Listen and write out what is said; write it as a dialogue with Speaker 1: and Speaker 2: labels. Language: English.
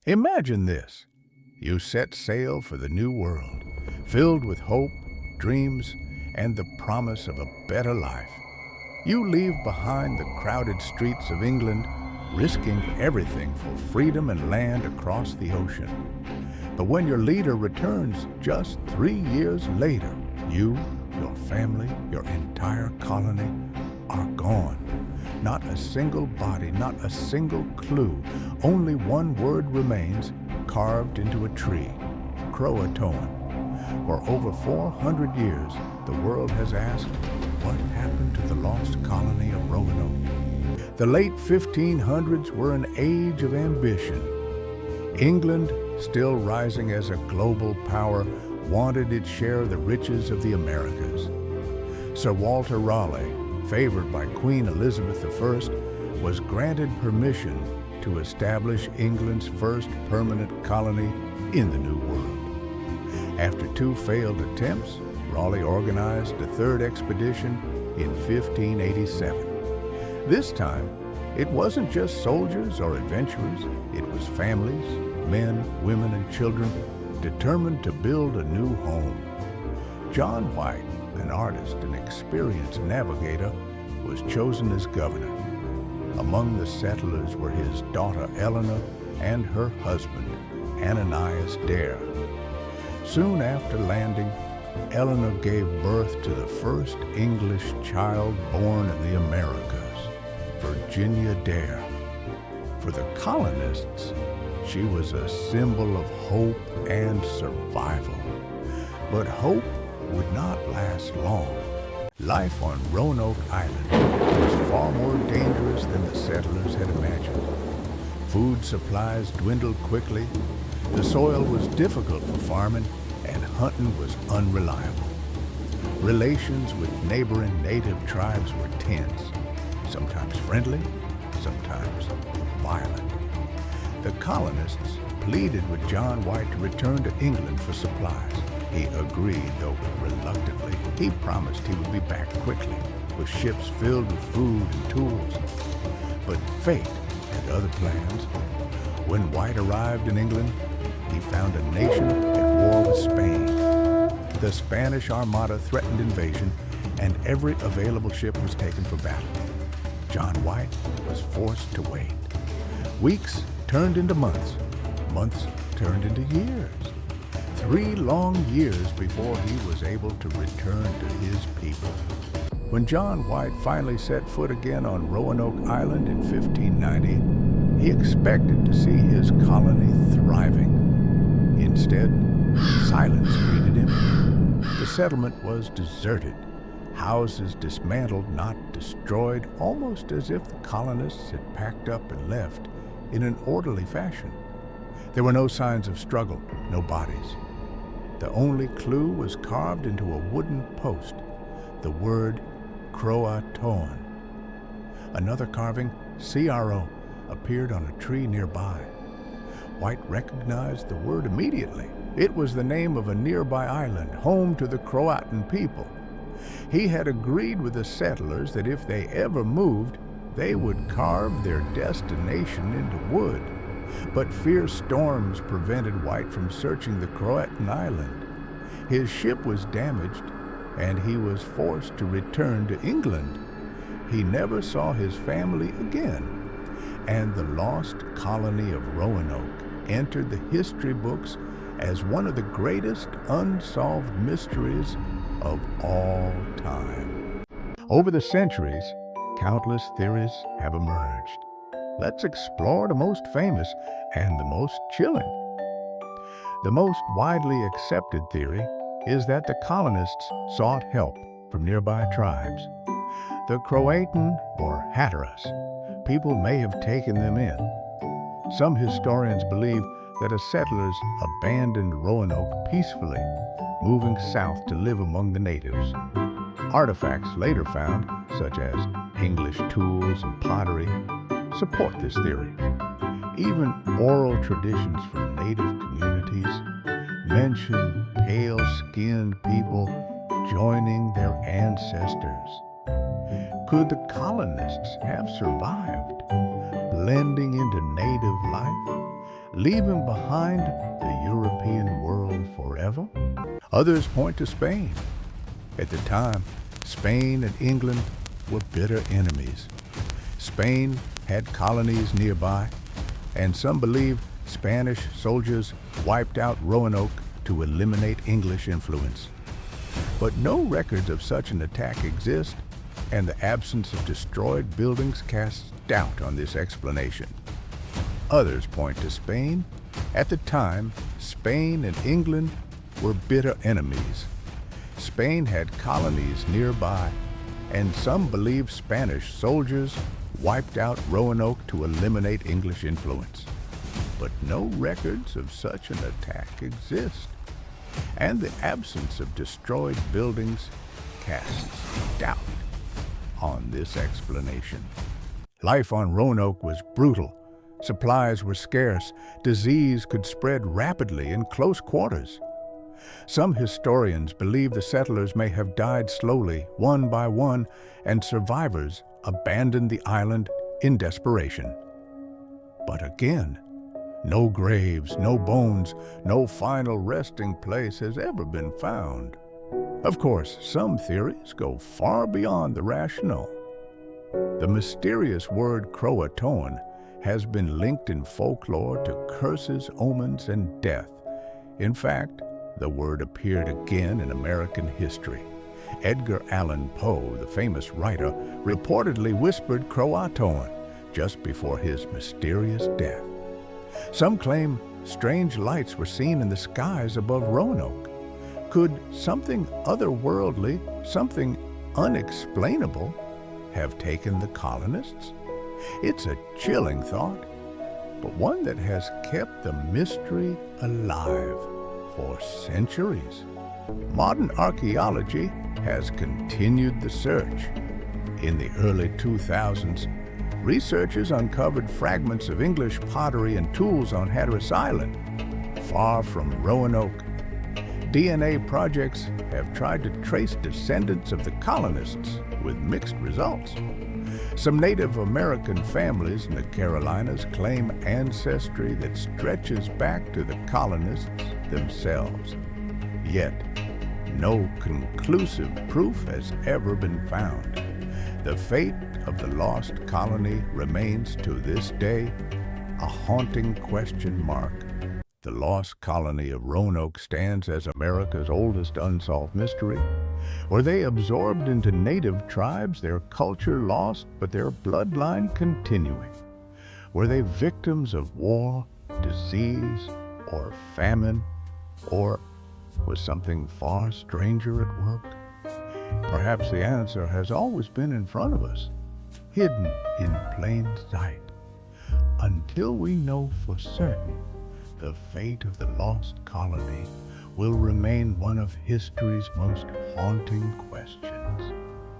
Speaker 1: Imagine this. You set sail for the new world, filled with hope, dreams, and the promise of a better life. You leave behind the crowded streets of England, risking everything for freedom and land across the ocean. But when your leader returns just 3 years later, you, your family, your entire colony are gone. Not a single body, not a single clue. Only one word remains, carved into a tree: CROATOAN. For over 400 years, the world has asked, what happened to the lost colony of Roanoke? The late 1500s were an age of ambition. England, still rising as a global power, wanted its share of the riches of the Americas. Sir Walter Raleigh, favored by Queen Elizabeth I, was granted permission to establish England's first permanent colony in the New World. After 2 failed attempts, Raleigh organized a 3rd expedition in 1587. This time, it wasn't just soldiers or adventurers, it was families, men, women, and children determined to build a new home. John White, an artist and experienced navigator, was chosen as governor. Among the settlers were his daughter Eleanor and her husband, Ananias Dare. Soon after landing, Eleanor gave birth to the first English child born in the Americas, Virginia Dare. For the colonists, she was a symbol of hope and survival. But hope would not last long. Life on Roanoke Island was far more dangerous than the settlers had imagined. Food supplies dwindled quickly, the soil was difficult for farming, and hunting was unreliable. Relations with neighboring native tribes were tense, sometimes friendly, sometimes violent. The colonists pleaded with John White to return to England for supplies. He agreed, though reluctantly. He promised he would be back quickly, with ships filled with food and tools. But fate had other plans. When White arrived in England, he found a nation at war with Spain. The Spanish Armada threatened invasion, and every available ship was taken for battle. John White was forced to wait. Weeks turned into months. Months turned into years. 3 long years before he was able to return to his people. When John White finally set foot again on Roanoke Island in 1590, he expected to see his colony thriving. Instead, silence greeted him. The settlement was deserted, houses dismantled, not destroyed, almost as if the colonists had packed up and left in an orderly fashion. There were no signs of struggle, no bodies. The only clue was carved into a wooden post, the word CROATOAN. Another carving, CRO, appeared on a tree nearby. White recognized the word immediately. It was the name of a nearby island, home to the Croatan people. He had agreed with the settlers that if they ever moved, they would carve their destination into wood. But fierce storms prevented White from searching the Croatan island. His ship was damaged, and he was forced to return to England. He never saw his family again, and the lost colony of Roanoke entered the history books as one of the greatest unsolved mysteries of all time. Over the centuries, countless theories have emerged. Let's explore the most famous and the most chilling. The most widely accepted theory is that the colonists sought help from nearby tribes. The CROATOAN, or Hatteras, people may have taken them in. Some historians believe that the settlers abandoned Roanoke peacefully, moving south to live among the natives. Artifacts later found, such as English tools and pottery, support this theory. Even oral traditions from native communities mention pale-skinned people joining their ancestors. Could the colonists have survived, blending into native life? leaving behind the European world forever? Others point to Spain. At the time, Spain and England were bitter enemies. Spain had colonies nearby, and some believe Spanish soldiers wiped out Roanoke to eliminate English influence. But no records of such an attack exist, and the absence of destroyed buildings casts doubt on this explanation. Others point to Spain. At the time, Spain and England were bitter enemies. Spain had colonies nearby, and some believe Spanish soldiers wiped out Roanoke to eliminate English influence. But no records of such an attack exist, and the absence of destroyed buildings casts doubt on this explanation. Life on Roanoke was brutal. Supplies were scarce. Disease could spread rapidly in close quarters. Some historians believe the settlers may have died slowly, one by one, and survivors abandoned the island in desperation. But again, no graves, no bones, no final resting place has ever been found. Of course, some theories go far beyond the rational. The mysterious word CROATOAN has been linked in folklore to curses, omens, and death. In fact, the word appeared again in American history. Edgar Allan Poe, the famous writer, reportedly whispered CROATOAN just before his mysterious death. Some claim strange lights were seen in the skies above Roanoke. Could something otherworldly, something unexplainable, have taken the colonists? It's a chilling thought, but one that has kept the mystery alive for centuries. Modern archaeology has continued the search. In the early 2000s, researchers uncovered fragments of English pottery and tools on Hatteras Island, far from Roanoke. DNA projects have tried to trace descendants of the colonists with mixed results. Some Native American families in the Carolinas claim ancestry that stretches back to the colonists themselves. Yet, no conclusive proof has ever been found. The fate of the lost colony remains to this day a haunting question mark. The lost colony of Roanoke stands as America's oldest unsolved mystery. Were they absorbed into native tribes, their culture lost, but their bloodline continuing? Were they victims of war, disease, or famine? Or was something far stranger at work? Perhaps the answer has always been in front of us, hidden in plain sight. Until we know for certain, the fate of the lost colony will remain one of history's most haunting questions.